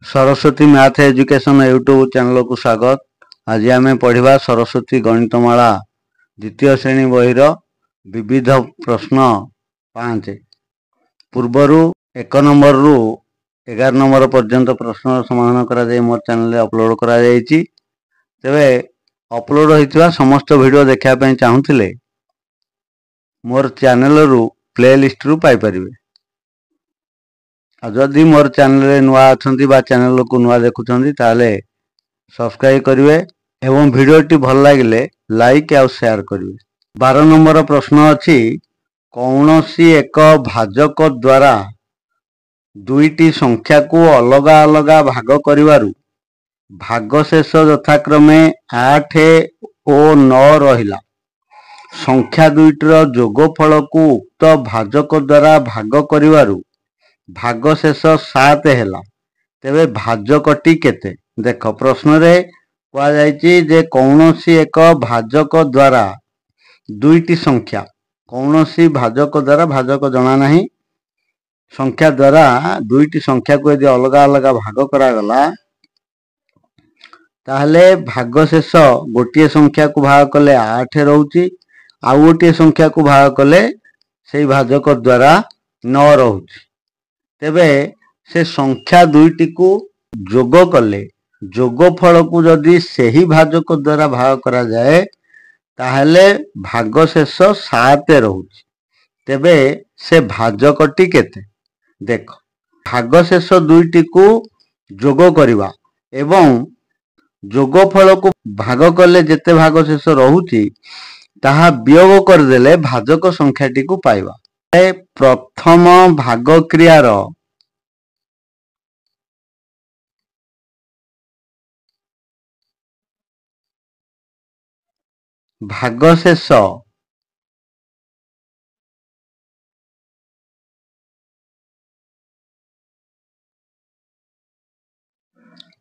Saraswati math education YouTube channel को स्वागत। आज आम पढ़ा सरस्वती गणितमाला द्वितीय श्रेणी बहिर विविध प्रश्न 5 पूर्वर 1 नंबर रु 11 नंबर पर्यंत प्रश्न समाधान करा मोर चैनल अपलोड करा तेबे अपलोड होइतिबा समस्त वीडियो देखा चाहूले मोर चैनल रु प्ले लिस्ट रु पाई परिबे। जदि मोर चैनल नुआ अच्छा चैनल को नुआ देखुं ताले सब्सक्राइब करेंगे एवं वीडियोटी भल लगे लाइक और शेयर करेंगे। 12 नंबर प्रश्न अच्छी कौन सी एक भाजक द्वारा दुईटी संख्या को अलग अलग भाग करिवारु भागशेष यथाक्रमे 8 और 9 रहिला। संख्या दुईटर जोगफल को उक्त भाजक द्वारा भाग करिवारु भागशेष 7 हैला। तेबे भाजकटी केते देख प्रश्न रे कहा जायछि जे कौनसी एक भाजक द्वारा दुईटी संख्या कौनसी भाजक द्वारा भाजक जना नहीं संख्या द्वारा दुईटी संख्या को यदि अलग अलग भाग करा गला ताहले भागशेष गोटे संख्या को भाग कले 8 रहउछि आउ गोटे संख्या को भाग कले सेई भाजक द्वारा 9 रहउछि। तेबे से संख्या दुईटी को जोग कले जोगफल को जदि सही भाजक द्वारा भाग करा जाए ताहले भागशेष 7 रहउछि। तेबे से भाजकटी केते देख भागशेष दुईटी को जोग करिवा एवं जोगफल को भाग कले जेते भागशेष रहउछि ताहा वियोग करदेले भाजक संख्याटी को पाइबा। प्रथम भाग क्रियार भागशेष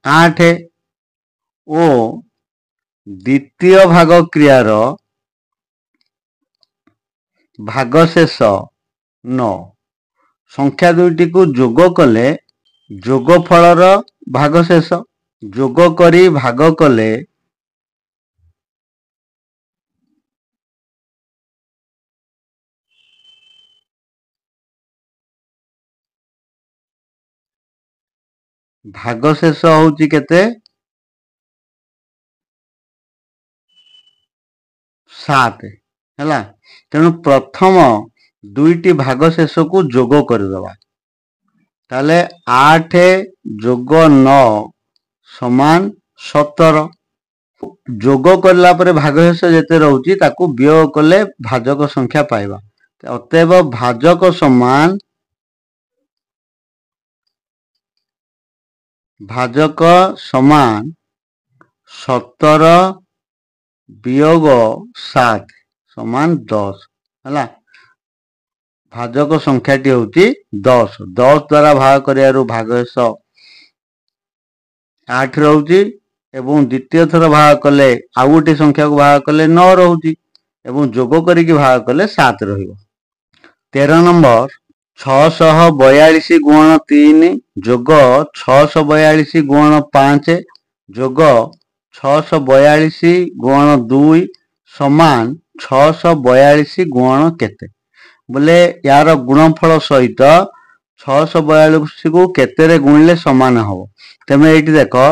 8 और द्वितीय भाग क्रियार भागशेष 9 संख्या दुईटी को जोग कले जोगफलर भागशेष जोग करी भाग कले भागशेष होउछि केते 7 हैला। तेणु प्रथम दुईटी भागशेष को जोग करदेवा ताले 8 जोग 9 समान 17 जोग करला परे भागशेष जेते रहउछि ताकू वियोग कले भाजक संख्या पाइबा। अतएव भाजक समान 17 वियोग 7 समान 10 हैला। भाजक संख्याटी होउछि 10 द्वारा भाग करियारु भागशेष 8 रहउछि एवं द्वितीय थर भाग कले आउ गोटे संख्या को भाग कले 9 रहउछि एवं जोग करिकि भाग कले 7 रहिबो। 13 नंबर 642 गुणन 3 जोग 642 गुणन 5 जोग 642 गुणन 2 समान 642 गुणन केते बोले यार गुणफल सहित 642 को केते रे गुणिले समान हबो। तेमे एठी देखो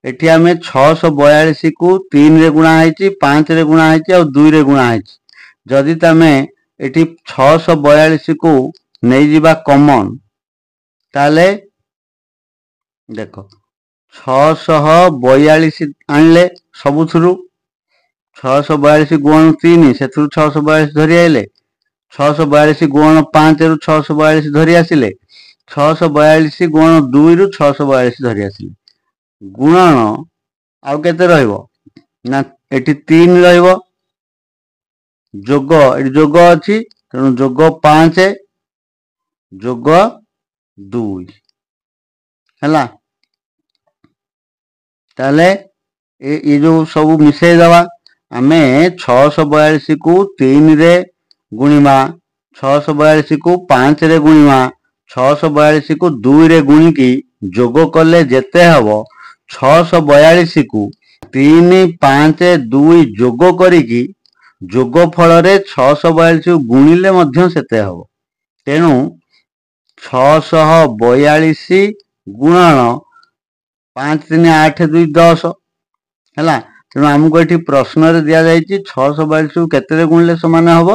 एठी आमे 642 को 3 रे गुणा हैछि 5 रे गुणा हैछि और 2 रे गुणा हैछि। जदि तमे एठी 642 को नहीं जीवा कॉमन ताले देखो 642 आनले सबुथुरु 642 गुणन 3 से 642 धरि आइले 642 गुणन 5 रु 642 धरि आसिले 642 गुणन 2 रु 642 धरि आसिले गुणन आउ केते रहइबो ना एठी 3 रहइबो जोग एठी जोग अछि तेणु जोग 5 जोग 2 हैला। ताले ये जो सब मिसई दवा आमे 642 को 3 रे गुणिमा 642 को 5 रे गुणिमा 642 को 2 रे गुणिकी ଯୋଗ କଲେ ଯେତେ ହେବ 642 କୁ 3, 5, 2 ଯୋଗ କରିକି ଯୋଗ ଫଳରେ 642 କୁ ଗୁଣିଲେ ମଧ୍ୟ ସେତେ ହେବ। ତେଣୁ 642 ଗୁଣନ 5, 3, 8, 2, 10 ହେଲା। ତେଣୁ ଆମକୁ ଏଠି ପ୍ରଶ୍ନରେ ଦିଆଯାଇଛି 642 କୁ କେତେରେ ଗୁଣିଲେ ସମାନ ହେବ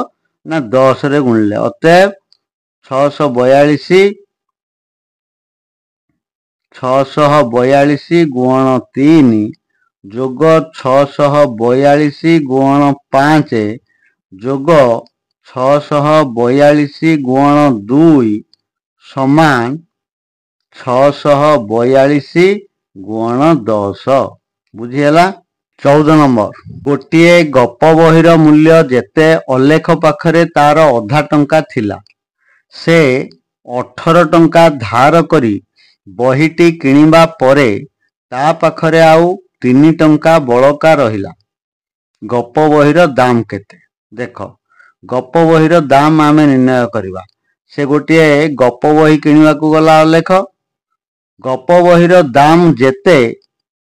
ନା 10 ରେ ଗୁଣିଲେ। ଅତଏବ 642 ଗୁଣନ 3 ଯୋଗ 642 ଗୁଣନ 5 ଯୋଗ 642 ଗୁଣନ 2 ସମାନ 642 ଗୁଣନ 10। ବୁଝିହେଲା। 14 ନମ୍ବର, ଗୋଟିଏ ଗପ ବହିର ମୂଲ୍ୟ ଯେତେ ଅଲେଖ ପାଖରେ ତାର ଅଧା ଟଙ୍କା ଥିଲା, ସେ 18 ଟଙ୍କା ଧାର କରି ବହିଟି କିଣିବା ପରେ ତା ପାଖରେ ଆଉ 3 ଟଙ୍କା ବଳକା ରହିଲା। ଗପ ବହିର ଦାମ କେତେ? ଦେଖ, ଗପ ବହିର ଦାମ ଆମେ ନିର୍ଣ୍ଣୟ କରିବା। ସେ ଗୋଟିଏ ଗପ ବହି କିଣିବାକୁ ଗଲା ଅଲେଖ। ଗପ ବହିର ଦାମ ଯେତେ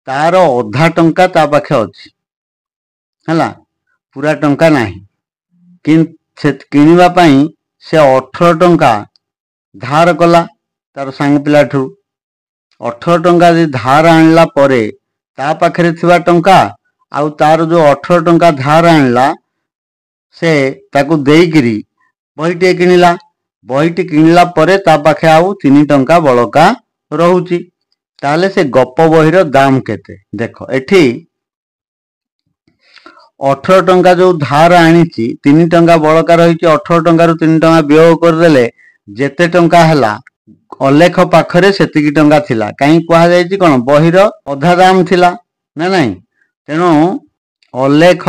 ତାର ଅଧା ଟଙ୍କା ତା ପାଖେ ଅଛି ହେଲା, ପୁରା ଟଙ୍କା ନାହିଁ। କିନ୍ତୁ କିଣିବା ପାଇଁ ସେ 18 ଟଙ୍କା ଧାର କଲା ତାର ସାଙ୍ଗ ପିଲାଠୁ। 18 ଟଙ୍କା ଯଦି ଧାର ଆଣିଲା ପରେ ତା ପାଖରେ ଥିବା ଟଙ୍କା ଆଉ ତାର ଯୋଉ 18 ଟଙ୍କା ଧାର ଆଣିଲା ସେ ତାକୁ ଦେଇକିରି ବହିଟିଏ କିଣିଲା। ବହିଟି କିଣିଲା ପରେ ତା ପାଖେ ଆଉ 3 ଟଙ୍କା ବଳକା ରହୁଛି। ତାହେଲେ ସେ ଗପ ବହିର ଦାମ କେତେ? ଦେଖ, ଏଠି 18 ଟଙ୍କା ଯୋଉ ଧାର ଆଣିଛି 3 ଟଙ୍କା ବଳକା ରହିଛି। 18 ଟଙ୍କାରୁ 3 ଟଙ୍କା ବିୟୋଗ କରିଦେଲେ ଯେତେ ଟଙ୍କା ହେଲା ଅଲେଖ ପାଖରେ ସେତିକି ଟଙ୍କା ଥିଲା। କାହିଁ କୁହାଯାଇଛି କଣ? ବହିର ଅଧା ଦାମ ଥିଲା ନା ନାହିଁ। ତେଣୁ ଅଲେଖ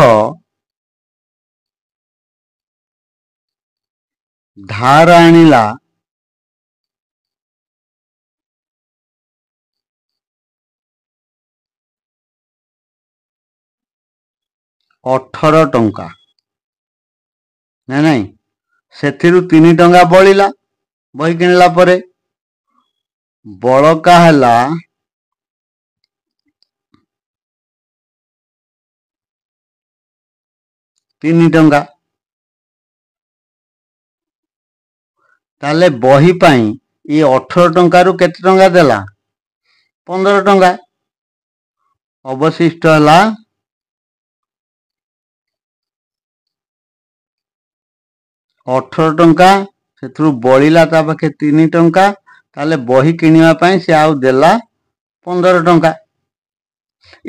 ଧାର ଆଣିଲା 18 ଟଙ୍କା ନା ନାହିଁ। ସେଥିରୁ 3 ଟଙ୍କା ବଳିଲା ବହି କିଣିଲା ପରେ। ବଳକା ହେଲା 3 ଟଙ୍କା। ତାହେଲେ ବହି ପାଇଁ ଏ 18 ଟଙ୍କାରୁ କେତେ ଟଙ୍କା ଦେଲା? 15 ଟଙ୍କା। ଅବଶିଷ୍ଟ ହେଲା 18 ଟଙ୍କା। ସେଥିରୁ ବଳିଲା ତା ପାଖେ 3 ଟଙ୍କା। ତାହେଲେ ବହି କିଣିବା ପାଇଁ ସେ ଆଉ ଦେଲା 15 ଟଙ୍କା।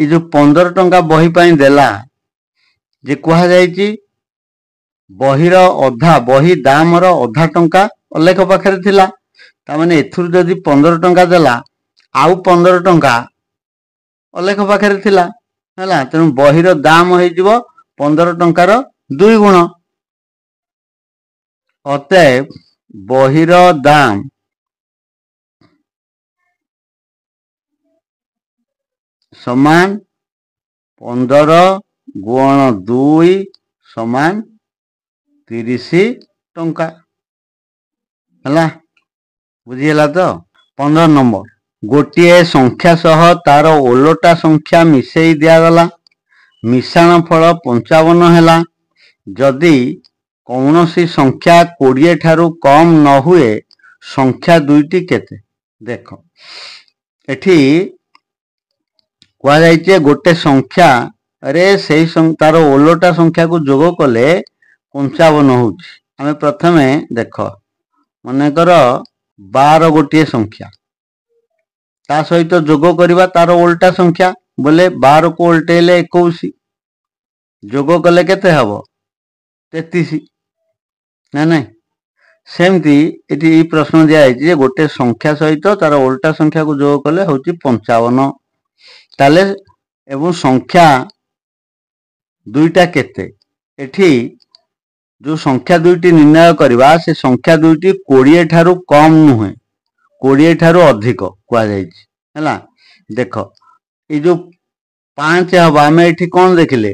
ଏ ଯୋଉ 15 ଟଙ୍କା ବହି ପାଇଁ ଦେଲା ଯେ କୁହାଯାଇଛି ବହିର ଅଧା, ବହି ଦାମର ଅଧା ଟଙ୍କା ଅଲେଖ ପାଖରେ ଥିଲା। ତାମାନେ ଏଥିରୁ ଯଦି 15 ଟଙ୍କା ଦେଲା ଆଉ 15 ଟଙ୍କା ଅଲେଖ ପାଖରେ ଥିଲା ହେଲା। ତେଣୁ ବହିର ଦାମ ହେଇଯିବ 15 ଟଙ୍କାର 2 ଗୁଣ। ଅତଏବ ବହିର ଦାମ ସମାନ 15 ଗୁଣନ 2 ସମାନ 30 ଟଙ୍କା ହେଲା। ବୁଝିହେଲା ତ? 15 ନମ୍ବର, ଗୋଟିଏ ସଂଖ୍ୟା ସହ ତାର ଓଲଟା ସଂଖ୍ୟା ମିଶେଇ ଦିଆଗଲା। ମିଶାଣ ଫଳ 55 ହେଲା। ଯଦି କୌଣସି ସଂଖ୍ୟା 20 ଠାରୁ କମ୍ ନ ହୁଏ ସଂଖ୍ୟା ଦୁଇଟି କେତେ? ଦେଖ, ଏଠି କୁହାଯାଇଛି ଗୋଟେ ସଂଖ୍ୟାରେ ସେଇ ତାର ଓଲଟା ସଂଖ୍ୟାକୁ ଯୋଗ କଲେ 55 ହଉଛି। ଆମେ ପ୍ରଥମେ ଦେଖ, ମନେକର 12 ଗୋଟିଏ ସଂଖ୍ୟା, ତା ସହିତ ଯୋଗ କରିବା ତାର ଓଲଟା ସଂଖ୍ୟା ବୋଲେ 12 କୁ ଓଲଟେଇଲେ 21, ଯୋଗ କଲେ କେତେ ହେବ? 33 ନା ନାହିଁ। ସେମିତି ଏଠି এই ପ୍ରଶ୍ନ ଦିଆଯାଇଛି ଯେ ଗୋଟେ ସଂଖ୍ୟା ସହିତ ତାର ଓଲଟା ସଂଖ୍ୟାକୁ ଯୋଗ କଲେ ହେଉଛି 55। ତାହେଲେ ଏବଂ ସଂଖ୍ୟା ଦୁଇଟା କେତେ? ଏଠି ଯୋଉ ସଂଖ୍ୟା ଦୁଇଟି ନିର୍ଣ୍ଣୟ କରିବା ସେ ସଂଖ୍ୟା ଦୁଇଟି 20 ଠାରୁ କମ୍ ନୁହେଁ, 20 ଠାରୁ ଅଧିକ କୁହାଯାଇଛି ହେଲା। ଦେଖ, এই ଯୋଉ 5 ହବ, ଆମେ ଏଠି କଣ ଦେଖିଲେ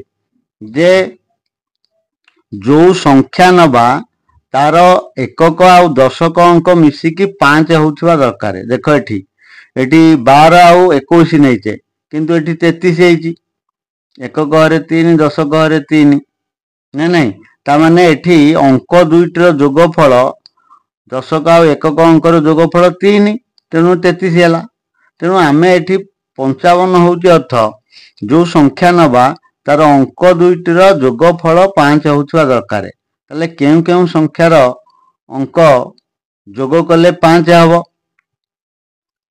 ଯେ ଯୋଉ ସଂଖ୍ୟା ନବା ତାର ଏକକ ଆଉ ଦଶକ ଅଙ୍କ ମିଶିକି 5 ହଉଥିବା ଦରକାର। ଦେଖ, ଏଠି एटी 12 आउ 21 नहींचे किंतु एटी 33 ହେଇଛି। एकक घरे 3 दशक घरे 3 ना नहीं तामाने एठी अंक दुईटर जोगफल दशक आउ एकक अंकर जोगफल 3 तेणु 33 है। तेणु आम एठी 55 हूँ अर्थ जो संख्या नवा तार अंक दुईटर जोगफल 5 होउथवा दरकार। ताले केउ केउ संख्यार अंक जोग कले 5 हबो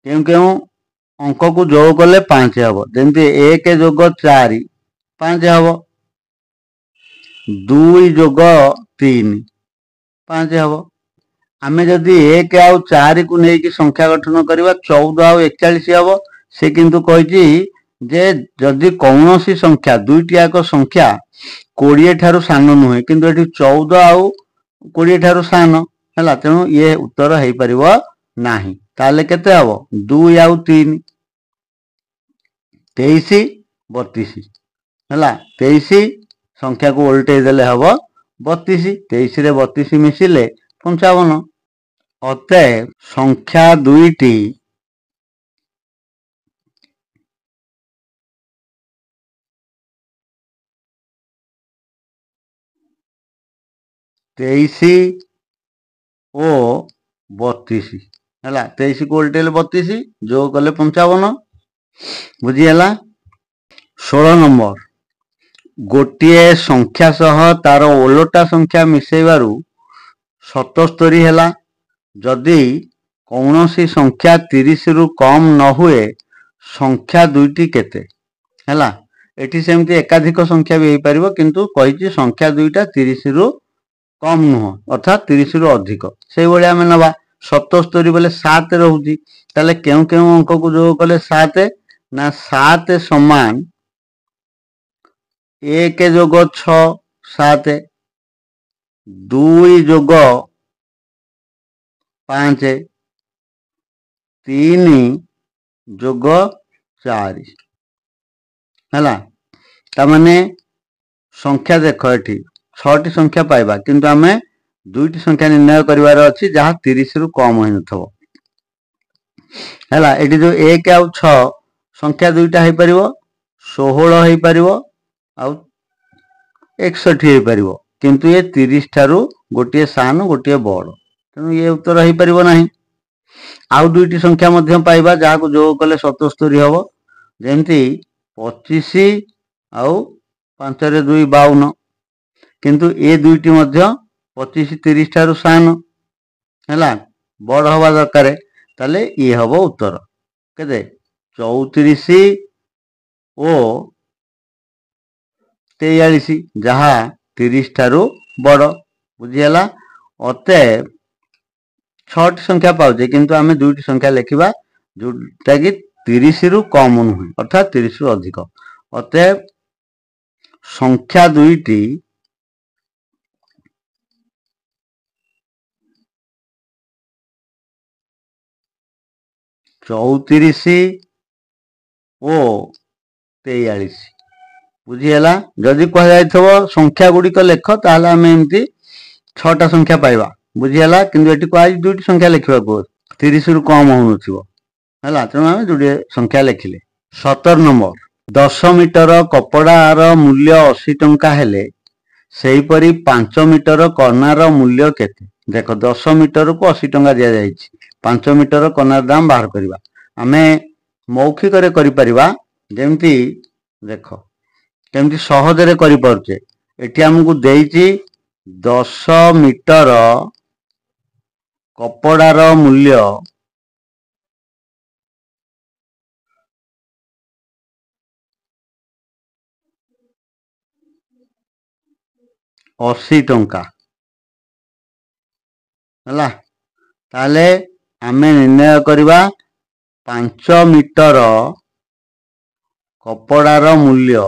केउ केउ अंक को जोग कले 5 हबो जेमति 1 जोग 4 5 हबो 2 जोग 3 5 हबो। आमे जदि 1 आउ 4 को नेकी संख्या गठन करबा 14 आउ 41 हबो। से किंतु कहिछि जे जदि कौनसी संख्या दुईटियाक संख्या 20 ठारू सान नुहे किंतु एठी 14 आउ 20 ठारू सान हैला तेणु ये उत्तर हेई परिबो नाही। ताले केते हबो 2 आउ 3 23 32 हैला 23 संख्या को उल्टे देले हबो 32 23 रे 32 मिसिले 55। अतएव संख्या दुईटी तेईसी ओ 32 है 23 को उल्टे 32 जो कले 55 बुझीगला। 16 नंबर गोटे संख्या सह तार ओलटा संख्या मिसेबारु 77 है। जदि कौनसी संख्या 30 रु कम न हुए संख्या दुईटी केते हैला। एठी सेमती एकाधिक संख्या भी पारिबो किंतु कहिछि संख्या दुईटा 30 रु कम नुह अर्थात 30 रु अधिक से भले आम नवा 77 बोले 7 रोची ताले केउ केउ अंक को जोग कले 7 ना 7 समान 1 जोग 6 7 2 जोग 5 3 जोग 4 हैला। तामाने संख्या देख एठी 6टी संख्या पाइबा किंतु आमे दुईटी संख्या निर्णय करिवार अछि जहा 30 रु कम होई नथबो हैला। एठी जो 1 आउ 6 संख्या दुईटा हेई परिबो 16 हेई परिबो आउ 61 हेई परिबो किंतु ये 30 ठारू गोटिए सान गोटिए बड़ तेणु ये उत्तर हेई परिबो नाही। आउ दुईटी संख्या मध्य पाइबा जहा को जोग कले 77 हबो जेमति 25 आउ 5 रे 2 52 किंतु ए दुईटी मध्य 25 30 ठारू सान हैला बड़ हवा दरकार ताले ये हबो उत्तर केते 34 ओ 43 जहा 30 ठारू बड़ बुझीगला। अतएव 6टी संख्या पाउजे किंतु आमे दुईटी संख्या लेखिबा जोटा कि 30 रु कम नुहे अर्थात 30 रु अधिक। अतएव संख्या दुईटी चौतीस ओ 43 बुझीगला। जदि कह जाइथबो संख्या गुड़िक लेख ताहले आमे एमती 6टा संख्या पाइबा बुझीगला किंतु एटी को आज दुईटी संख्या लेखिबा को 30 रु कम होउनथिबो हैला तेणु आमे दुईटी संख्या लेखिले। 17 नंबर 10 मीटर कपड़ार मूल्य 80 टंका हेले सेहीपरि 5 मीटर कनार मूल्य केते। देख 10 मीटर को 80 टंका दिया जाइछि 5 मीटर कनार दाम बाहर करिबा आमे मौखिक रे करि परिबा जेमति देख केमति सहज रे करि परछे। एठी हमकु देइछि 10 मीटर कपड़ार मूल्य 80 टंका हैला ताले आमे निर्णय करिबा 5 मीटर कपड़ार मूल्य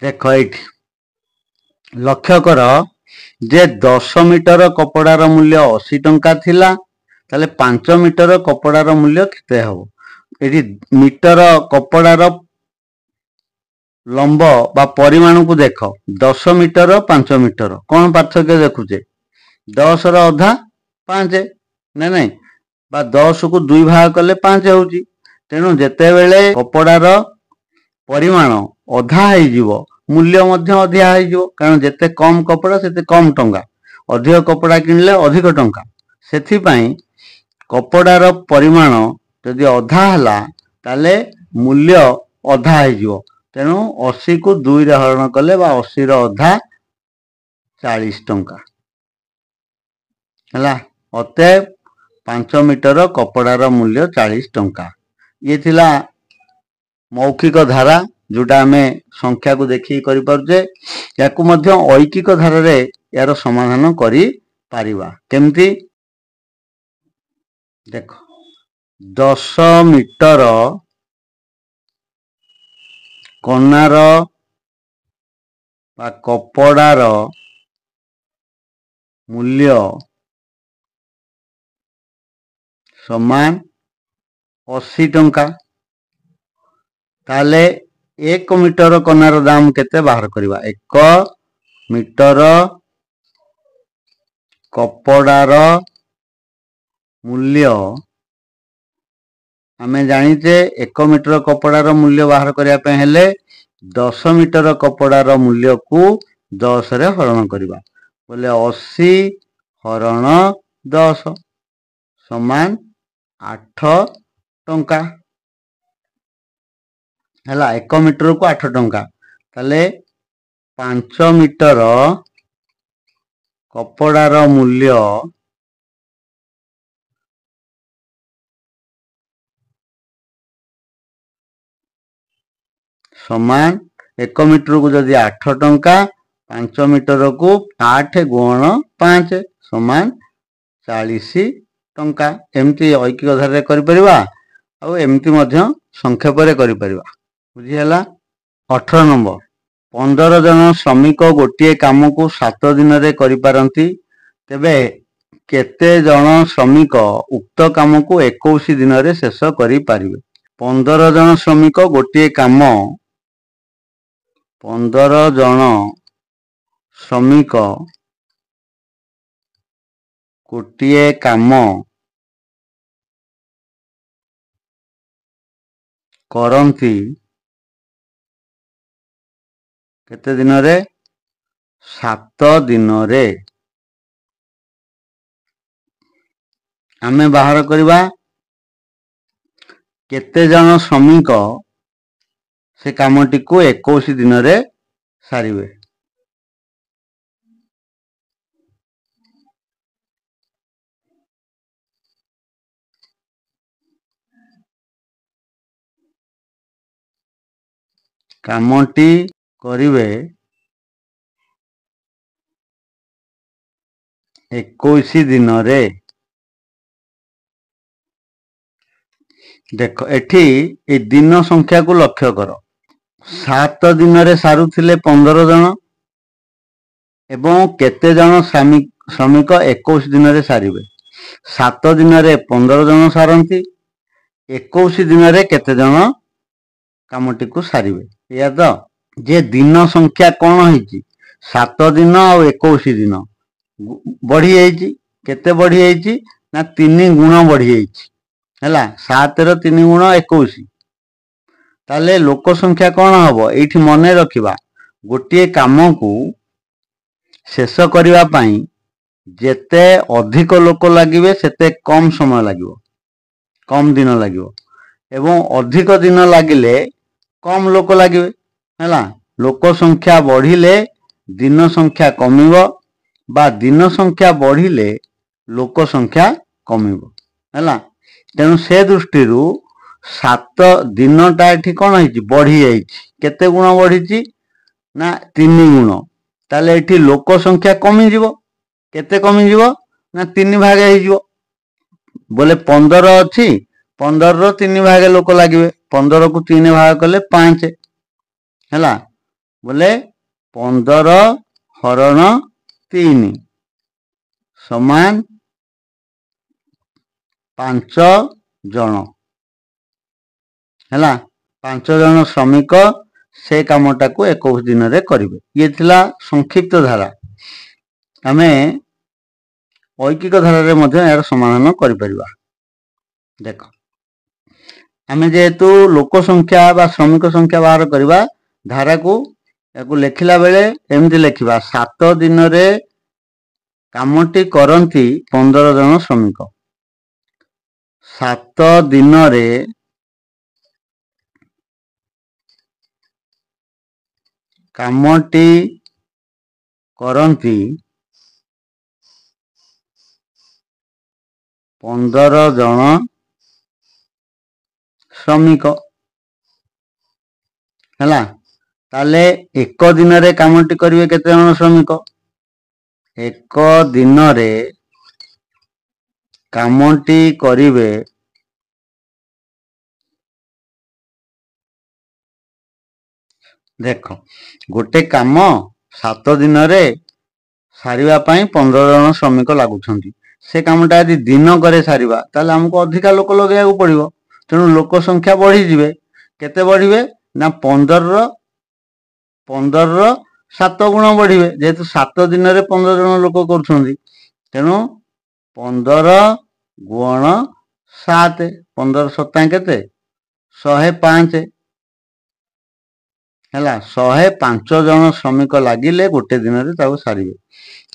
देख एठी लक्ष्य कर जे 10 मीटर कपड़ार मूल्य 80 टंका थिला ताले 5 मीटर कपड़ार मूल्य केते हबो। एठी मीटर कपड़ार लंब बा परिमाण को देख 10 मीटर 5 मीटर कौन पार्थक्य देखुचे 10 रो अधा 5 ना नहीं बा 10 को 2 भाग कले 5 होउची तेणु जेते बेले कपड़ार परिमाण अधा हो मूल्य मध्य अधिया हो कारण जेते कम कपड़ा सेते कम टंका अधिक कपड़ा किनले अधिक टंका सेथिपाई कपड़ार परिमाण जदि अधा हला ताले मूल्य अधा हो तेणु 80 को 2 रे हरण कले बा 80 रो अधा 40 टंका हला अते 5 मीटर कपड़ार मूल्य 40 टंका ये थिला मौखिक धारा जोटा आमे संख्या को देखि करि परजे याकु मध्य ऐकिक धारा रे यार समाधान करि पारिबा केमती देखो 10 मीटर कनार बा कपड़ार मूल्य समान 80 टंका ताले 1 मीटर कनार दाम केते बाहर करवा 1 मीटर कपड़ार मूल्य आमे जानिचे 1 मीटर कपड़ार मूल्य बाहर करया पे हेले 10 मीटर कपड़ार मूल्य को 10 रे हरण करवा बोले 80 हरण 10 समान 8 टंका हला 1 मीटर को 8 टंका ताले 5 मीटर कपड़ार मूल्य समान 1 मीटर को जदि 8 टंका 5 मीटर को 8 गुण 5 समान 40 टंका एमती ऐकिक धारा करि परिबा आ एमती मध्य संक्षेप रे करि परिबा बुझी हला 18 नंबर 15 जन श्रमिक गोटे काम को 7 दिन रे करि पारंती तेबे केते जन श्रमिक उक्त काम को 21 दिन रे शेष करि पारिबे 15 जन श्रमिक गोटे काम 15 जन श्रमिक गोटे काम करंती केते दिन रे 7 दिन रे आमे बाहर करवा केते जन श्रमिक से कामटी को 21 दिन रे सारिबे कामटी करिवे 21 दिन रे देखो एठी ए दिन संख्या को लक्ष्य कर 7 दिन रे सारुथिले 15 जन एवं केते जन श्रमिक 21 दिन रे सारिबे 7 दिन रे 15 जन सारंती 21 दिन रे केते जन कामटी को सारिबे या तो जे दिन संख्या कौन होईची 7 दिन और 21 दिन बढ़ी जाइची केते बढ़ी जाइची ना 3 गुण बढ़ी जाइची हला 7 रो 3 गुण 21 ताले लोक संख्या कौन हबो एठी मने रखिबा गोटे काम को शेष करिवा पई जेते अधिक लोक लागिबे सेते कम समय लागिबो कम दिन लागिबो एवं अधिक दिन लागिले कम लोक लागिबे हला लोक संख्या बढ़िले दिन संख्या कमिबो बा दिन संख्या बढ़िले लोक संख्या कमिबो हला तेणु से दृष्टि 7 दिनटा एठी कौन है बढ़ी जाइछि केते गुण बढ़ी ना 3 गुण ताले एठी लोक संख्या कमी जीवो केते कमी जीवो ना 3 भाग हे जीवो बोले 15 अछि 15 रो 3 भाग लोक लागिबे 15 को 3 भाग कले 5 हला बोले 15 हरण 3 समान 5 जन हला 5 जन श्रमिक से कामटा को 21 दिन रे करिवे। ये थिला संक्षिप्त धारा। आमे ऐकिक धारा रे मध्य यार समाधान करि परिबा। देखो आमे जेहेतु लोक संख्या बा श्रमिक संख्या बाहर करवा धारा को याकू लेखिला बेले एमती लेखिबा 7 दिन रे कामटी करंती 15 जन श्रमिक। 7 दिन रे कामटी करंती 15 जन श्रमिक है। ताले एक दिन रे कामटी करिवे केते जन श्रमिक? एक दिन रे कामटी करिवे देख गोटे काम 7 दिन रे सारिबा पई 15 जन श्रमिक लागुछंती। से कामटा यदि दिन करे सारिबा ताले हमको अधिका लोक लगेया पड़िबो। तेणु लोक संख्या बढ़ी जिवे। केते बढ़िवे ना 15 रो 7 गुण बढ़िवे। जेहेतु 7 दिन रे 15 जन लोक करूछंती तेणु 15 गुण 7 15 7 केते 105 हैला। 105 जन श्रमिक लागिले गोटे दिन रे ताको सारिवे।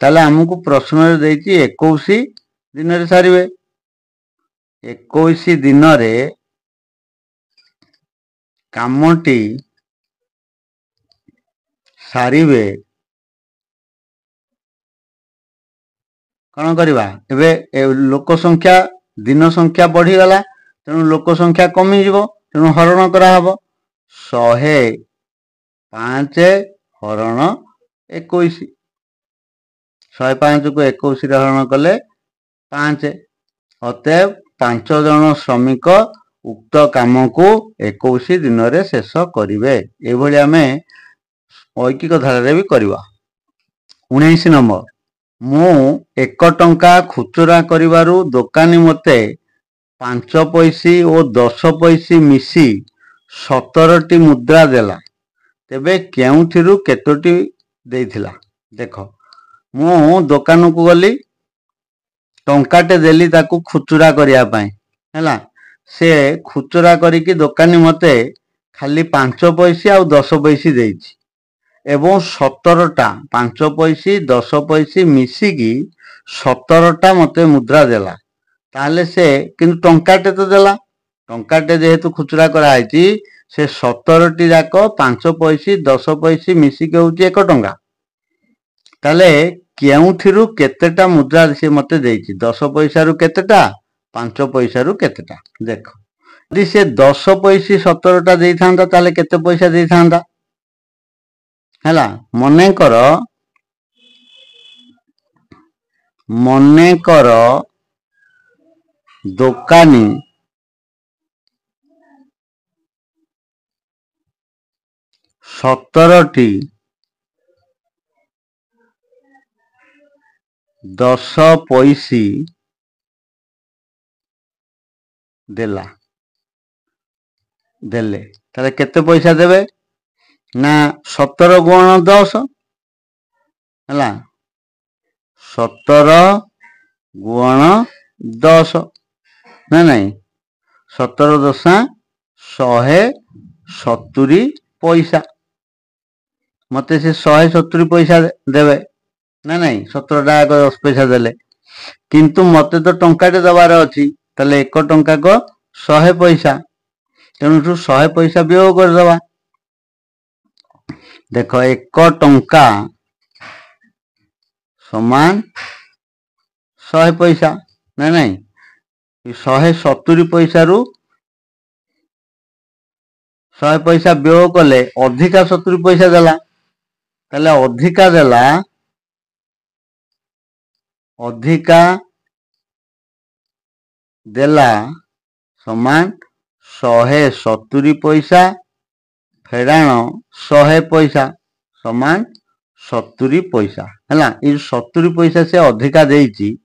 ताले हमकु प्रश्न रे देइछि 21 दिन रे सारिवे। 21 दिन रे कामटी सारिवे कौन करवा? एबे लोक संख्या दिन संख्या बढ़ी गला तेणु लोक संख्या कमी जीवो। तेणु हरण करा हबो 105 हरण 21। 105 को 21 रे हरण कले 5। अतएव 5 जन श्रमिक उक्त काम को 21 दिन रे शेष करिवे। ए भली हमें ऐकिक धारा रे भी करवा। 19 नंबर मु 1 टंका खुचुरा करिवारु दोकानी मते 5 पैसी और 10 पैसी मिसी 17टी मुद्रा देला। तेबे केउथिरु केतोटी देइथिला? देखो मु दोकान को गली टंकाटे देली ताकू खुचुरा करिया पई हैला। से खुचुरा करिकी दोकानी मते खाली 5 पैसी और 10 पैसी देइछि एवं 17टा 5 पैसी 10 पैसी मिसिकी 17टा मते मुद्रा देला। ताले से किंतु टंकाटे तो देला। टंकाटे जेहेतु खुचुरा करा आइछि से 17टी जाक 5 पैसी 10 पैसी मिसिकी होउछि 1 टंका। ताले केउथिरु केतेटा मुद्रा से मते देइछि? 10 पैसा रु केतेटा 5 पैसा रु केतेटा? देखो यदि से 10 पैसी 17टा देई थांदा ताले केते पैसा देई थांदा हैला। मने कर दोकानी 17टी 10 पैसी देला देले ताले केते पैसा देबे ना 17 गुण 10 हैला। 17 गुण 10 ना नहीं 17 दशा 170 पैसा मते से 170 पैसा देवे ना नहीं 17टा 10 पैसा देले। किंतु मते तो टंकाटे दबार अछि ताले 1 टंका को 100 पैसा तेणु 100 पैसा व्यय कर दबा। देखो 1 टंका समान 100 पैसा ना नहीं 170 पैसा रु 100 पैसा व्यय कले अधिका 70 पैसा देला। ताले अधिका देला समान 170 पैसा फेराण 100 पैसा समान 70 पैसा हैला। ये 70 पैसा से अधिका देइछि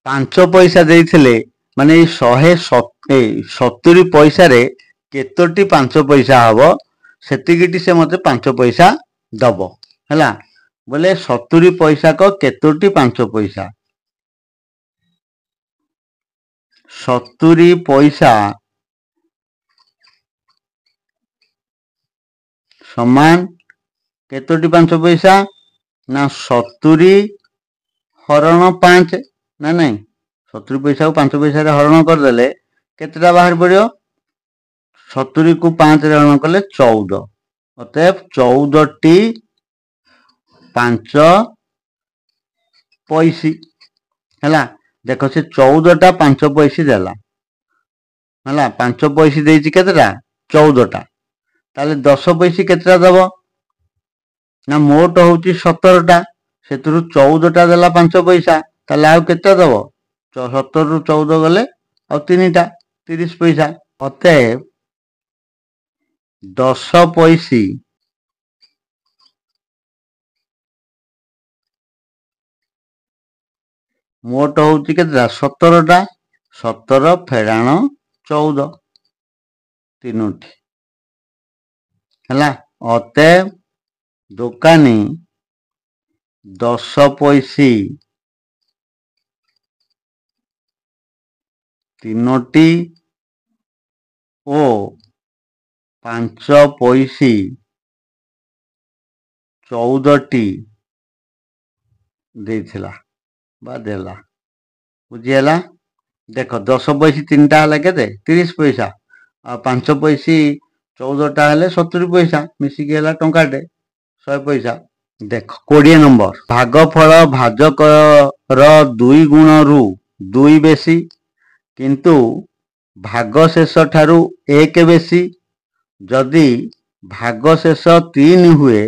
5 पैसा देइथिले माने 170 पैसा रे केतोटी 5 पैसा हबो सेतिकिटी से मते 5 पैसा दबो हैला बोले 70 पैसा को केतोटी 5 पैसा 70 पैसा समान केतोटी 5 पैसा ना 70 हरण 5 ना नहीं 70 पैसा को 5 पैसा रे हरण कर देले केतेटा बाहर पड़ियो 70 को 5 रे हरण कले 14 अतएव 14 टी 5 पैसी हैला देखो से 14 टा 5 पैसी देला हैला 5 पैसी देछि केतेटा 14 टा ताले 10 पैसी केतेटा दबो ना मोट होउची 17 टा सेतरु 14 टा देला 5 पैसा ताले आउ केतेटा दबो 17 रु 14 गले आ 3 टा 30 पैसा अतएव 10 पैसी मोट होउची केतेटा 17 टा 17 फेराण 14 तीनोटी हैला अतएव दुकानी 10 पैसी तीनोटी ओ 5 पैसी 14 टी देथिला बा देला बुझिएला देखो 10 पैसी 3 टा हला केते 30 पैसा आ 5 पैसी 14 टा हले 70 पैसा मिसी गेला टंकाटे 100 पैसा देखो 20 नंबर भागफल भाजकर 2 गुण रु 2 बेसी किंतु भागशेष ठारू 1 बेसी जदि भागशेष 3 हुए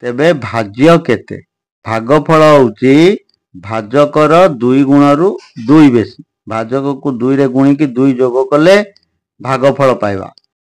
तेबे भाज्य केते भागफल होउची भाजकर 2 गुण रु 2 बेसी भाजक को 2 रे गुणी की 2 जोग कले भागफल पाइबा